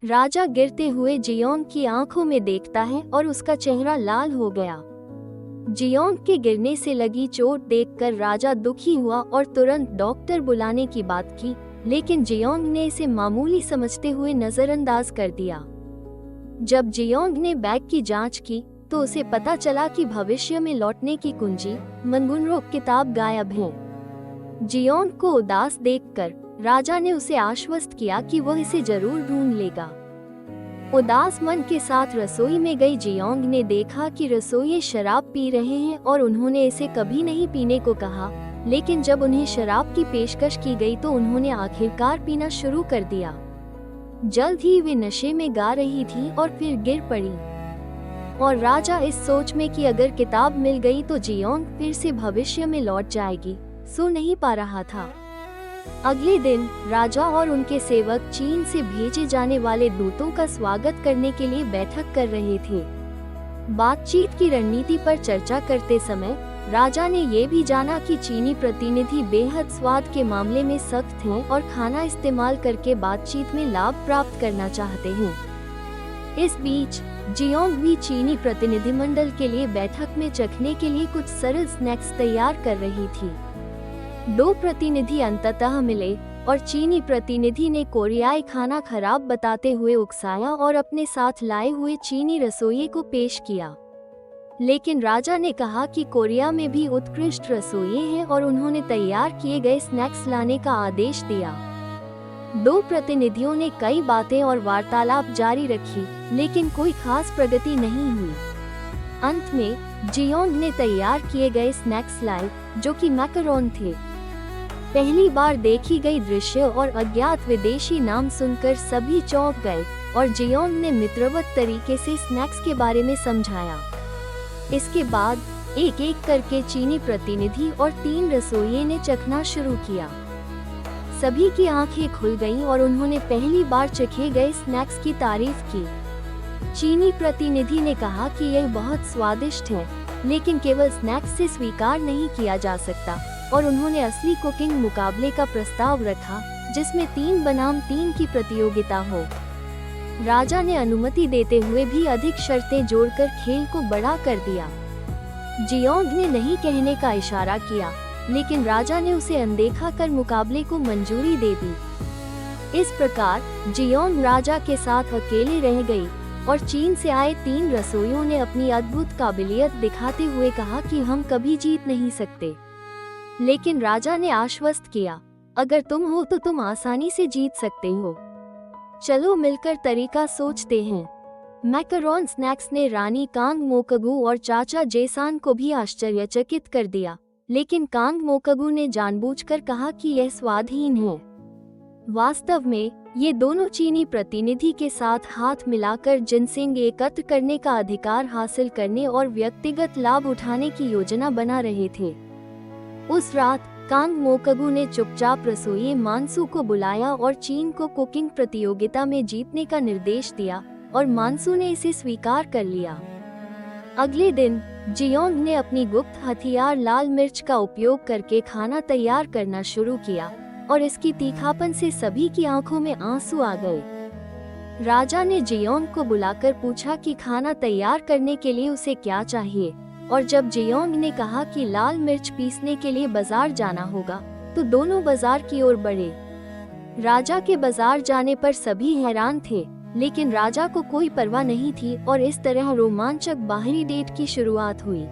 राजा गिरते हुए जियोंग की आंखों में देखता है और उसका चेहरा लाल हो गया। जियोंग के गिरने से लगी चोट देखकर राजा दुखी हुआ और तुरंत डॉक्टर बुलाने की बात की, लेकिन जियोंग ने इसे मामूली समझते हुए नजरअंदाज कर दिया। जब जियोंग ने बैग की जांच की तो उसे पता चला कि भविष्य में लौटने की कुंजी मंगुनरो किताब गायब है। जियोंग को उदास देखकर राजा ने उसे आश्वस्त किया कि वह इसे जरूर ढूंढ लेगा। उदास मन के साथ रसोई में गई जियोंग ने देखा कि रसोइये शराब पी रहे हैं और उन्होंने इसे कभी नहीं पीने को कहा, लेकिन जब उन्हें शराब की पेशकश की गई तो उन्होंने आखिरकार पीना शुरू कर दिया। जल्द ही वे नशे में गा रही थी और फिर गिर पड़ी। और राजा इस सोच में कि अगर किताब मिल गई तो जियोंग फिर से भविष्य में लौट जाएगी, सो नहीं पा रहा था। अगले दिन राजा और उनके सेवक चीन से भेजे जाने वाले दूतों का स्वागत करने के लिए बैठक कर रहे थे। बातचीत की रणनीति पर चर्चा करते समय राजा ने ये भी जाना कि चीनी प्रतिनिधि बेहद स्वाद के मामले में सख्त हैं और खाना इस्तेमाल करके बातचीत में लाभ प्राप्त करना चाहते हैं। इस बीच जियोंग भी चीनी प्रतिनिधिमंडल के लिए बैठक में चखने के लिए कुछ सरल स्नैक्स तैयार कर रही थी। दो प्रतिनिधि अंततः मिले और चीनी प्रतिनिधि ने कोरियाई खाना खराब बताते हुए उकसाया और अपने साथ लाए हुए चीनी रसोइये को पेश किया। लेकिन राजा ने कहा कि कोरिया में भी उत्कृष्ट रसोइये हैं और उन्होंने तैयार किए गए स्नैक्स लाने का आदेश दिया। दो प्रतिनिधियों ने कई बातें और वार्तालाप जारी रखी, लेकिन कोई खास प्रगति नहीं हुई। अंत में जियोंग ने तैयार किए गए स्नैक्स लाए, जो कि मैकरोन थे। पहली बार देखी गई दृश्य और अज्ञात विदेशी नाम सुनकर सभी चौंक गए और जियोंग ने मित्रवत तरीके से स्नैक्स के बारे में समझाया। इसके बाद एक एक करके चीनी प्रतिनिधि और 3 रसोइये ने चखना शुरू किया। सभी की आंखें खुल गईं और उन्होंने पहली बार चखे गए स्नैक्स की तारीफ की। चीनी प्रतिनिधि ने कहा कि यह बहुत स्वादिष्ट है, लेकिन केवल स्नैक्स से स्वीकार नहीं किया जा सकता, और उन्होंने असली कुकिंग मुकाबले का प्रस्ताव रखा, जिसमें 3 बनाम 3 की प्रतियोगिता हो। राजा ने अनुमति देते हुए भी अधिक शर्तें जोड़कर खेल को बड़ा कर दिया। जियोंग ने नहीं कहने का इशारा किया, लेकिन राजा ने उसे अनदेखा कर मुकाबले को मंजूरी दे दी। इस प्रकार जियोंग राजा के साथ अकेले रह गई और चीन से आए 3 रसोइयों ने अपनी अद्भुत काबिलियत दिखाते हुए कहा कि हम कभी जीत नहीं सकते। लेकिन राजा ने आश्वस्त किया, अगर तुम हो तो तुम आसानी से जीत सकते हो। चलो मिलकर तरीका सोचते हैं। मैकरोन स्नैक्स ने रानी कांग मोकगू और चाचा जेसान को भी आश्चर्यचकित कर दिया, लेकिन कांग मोकगू ने जानबूझकर कहा कि यह स्वादहीन है। वास्तव में ये दोनों चीनी प्रतिनिधि के साथ हाथ मिलाकर जिनसिंग एकत्र करने का अधिकार हासिल करने और व्यक्तिगत लाभ उठाने की योजना बना रहे थे। उस रात कांग मोकगू ने चुपचाप रसोइये मानसू को बुलाया और चीन को कुकिंग प्रतियोगिता में जीतने का निर्देश दिया, और मानसू ने इसे स्वीकार कर लिया। अगले दिन जियोंग ने अपनी गुप्त हथियार लाल मिर्च का उपयोग करके खाना तैयार करना शुरू किया, और इसकी तीखापन से सभी की आंखों में आंसू आ गए। राजा ने जियोंग को बुलाकर पूछा कि खाना तैयार करने के लिए उसे क्या चाहिए, और जब जियोंग ने कहा कि लाल मिर्च पीसने के लिए बाजार जाना होगा, तो दोनों बाजार की ओर बढ़े। राजा के बाजार जाने पर सभी हैरान थे, लेकिन राजा को कोई परवाह नहीं थी और इस तरह रोमांचक बाहरी डेट की शुरुआत हुई।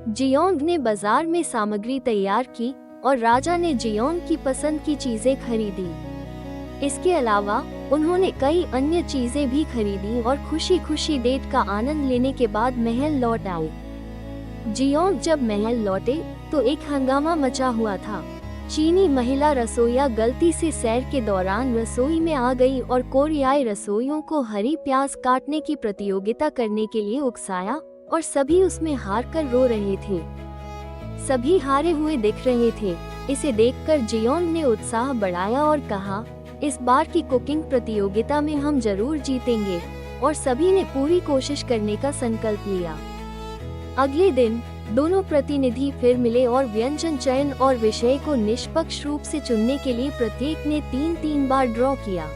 जियोंग ने बाजार में सामग्री तैयार की और राजा ने जियोंग की पसंद की चीजें खरीदी। इसके अलावा उन्होंने कई अन्य चीजें भी खरीदी और खुशी खुशी डेट का आनंद लेने के बाद महल लौट आए। जियोंग जब महल लौटे तो एक हंगामा मचा हुआ था। चीनी महिला रसोइया गलती से सैर के दौरान रसोई में आ गई और कोरियाई रसोइयों को हरी प्याज काटने की प्रतियोगिता करने के लिए उकसाया, और सभी उसमें हार कर रो रहे थे। सभी हारे हुए दिख रहे थे। इसे देखकर जियोंग ने उत्साह बढ़ाया और कहा, इस बार की कुकिंग प्रतियोगिता में हम जरूर जीतेंगे, और सभी ने पूरी कोशिश करने का संकल्प लिया। अगले दिन दोनों प्रतिनिधि फिर मिले और व्यंजन चयन और विषय को निष्पक्ष रूप से चुनने के लिए प्रत्येक ने 3-3 बार ड्रॉ किया।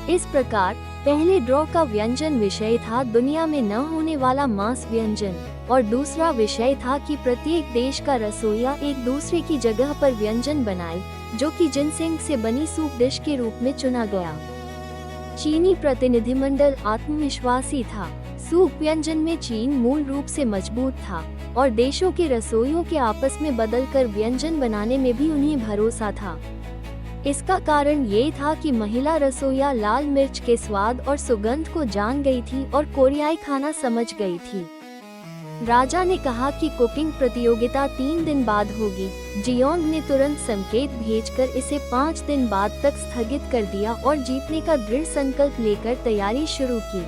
इस प्रकार पहले ड्रॉ का व्यंजन विषय था दुनिया में न होने वाला मांस व्यंजन, और दूसरा विषय था कि प्रत्येक देश का रसोइया एक दूसरे की जगह पर व्यंजन बनाए, जो कि जिनसेंग से बनी सूप डिश के रूप में चुना गया। चीनी प्रतिनिधिमंडल आत्मविश्वासी था। सूप व्यंजन में चीन मूल रूप से मजबूत था और देशों के रसोइयों के आपस में बदलकर व्यंजन बनाने में भी उन्हें भरोसा था। इसका कारण ये था कि महिला रसोइया लाल मिर्च के स्वाद और सुगंध को जान गई थी और कोरियाई खाना समझ गई थी। राजा ने कहा कि कुकिंग प्रतियोगिता 3 दिन बाद होगी। जियोंग ने तुरंत संकेत भेजकर इसे 5 दिन बाद तक स्थगित कर दिया और जीतने का दृढ़ संकल्प लेकर तैयारी शुरू की।